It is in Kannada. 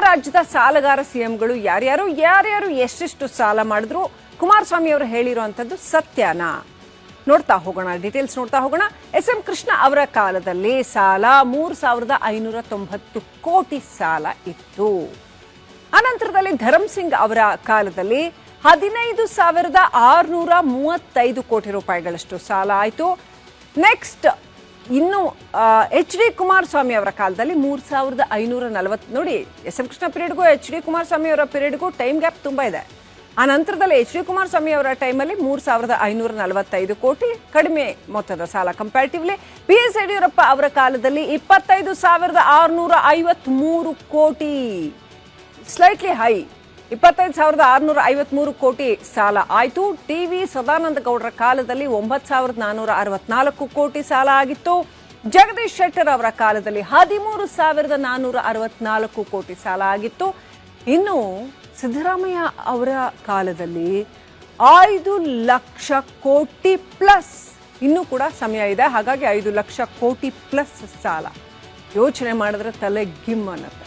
ರಾಜ್ಯದ ಸಾಲಗಾರ ಸಿಎಂಗಳು ಯಾರ್ಯಾರು ಎಷ್ಟೆಷ್ಟು ಸಾಲ ಮಾಡಿದ್ರು ಕುಮಾರಸ್ವಾಮಿ ಅವರು ಹೇಳಿರುವಂತದ್ದು ಸತ್ಯನಾ? ನೋಡ್ತಾ ಹೋಗೋಣ, ಡೀಟೇಲ್ಸ್ ನೋಡ್ತಾ ಹೋಗೋಣ. ಎಸ್.ಎಂ. ಕೃಷ್ಣ ಅವರ ಕಾಲದಲ್ಲಿ ಸಾಲ 3,590 ಕೋಟಿ ಸಾಲ ಇತ್ತು. ಅನಂತರದಲ್ಲಿ ಧರಮ್ ಸಿಂಗ್ ಅವರ ಕಾಲದಲ್ಲಿ 15,635 ಕೋಟಿ ರೂಪಾಯಿಗಳಷ್ಟು ಸಾಲ ಆಯಿತು. ನೆಕ್ಸ್ಟ್ ಇನ್ನು ಎಚ್.ಡಿ. ಕುಮಾರಸ್ವಾಮಿ ಅವರ ಕಾಲದಲ್ಲಿ 3,540. ನೋಡಿ, ಎಸ್.ಎಂ. ಕೃಷ್ಣ ಪೀರಿಯಡ್ಗೂ ಎಚ್.ಡಿ. ಕುಮಾರಸ್ವಾಮಿ ಅವರ ಪೀರಿಯಡ್ಗೂ ಟೈಮ್ ಗ್ಯಾಪ್ ತುಂಬ ಇದೆ. ಆ ನಂತರದಲ್ಲಿ ಎಚ್.ಡಿ. ಕುಮಾರಸ್ವಾಮಿ ಅವರ ಟೈಮಲ್ಲಿ 3,545 ಕೋಟಿ, ಕಡಿಮೆ ಮೊತ್ತದ ಸಾಲ ಕಂಪ್ಯಾರಿಟಿವ್ಲಿ. ಬಿ.ಎಸ್. ಯಡಿಯೂರಪ್ಪ ಅವರ ಕಾಲದಲ್ಲಿ 25,653 ಕೋಟಿ, ಸ್ಲೈಟ್ಲಿ ಹೈ, 25,653 ಕೋಟಿ ಸಾಲ ಆಯಿತು. ಟಿ.ವಿ. ಸದಾನಂದ ಗೌಡರ ಕಾಲದಲ್ಲಿ 9,464 ಕೋಟಿ ಸಾಲ ಆಗಿತ್ತು. ಜಗದೀಶ್ ಶೆಟ್ಟರ್ ಅವರ ಕಾಲದಲ್ಲಿ 13,464 ಕೋಟಿ ಸಾಲ ಆಗಿತ್ತು. ಇನ್ನು ಸಿದ್ದರಾಮಯ್ಯ ಅವರ ಕಾಲದಲ್ಲಿ 5 ಲಕ್ಷ ಕೋಟಿ ಪ್ಲಸ್, ಇನ್ನೂ ಕೂಡ ಸಮಯ ಇದೆ, ಹಾಗಾಗಿ 5 ಲಕ್ಷ ಕೋಟಿ ಪ್ಲಸ್ ಸಾಲ. ಯೋಚನೆ ಮಾಡಿದ್ರೆ ತಲೆ ಗಿಮ್ ಅನ್ನತ್ತೆ.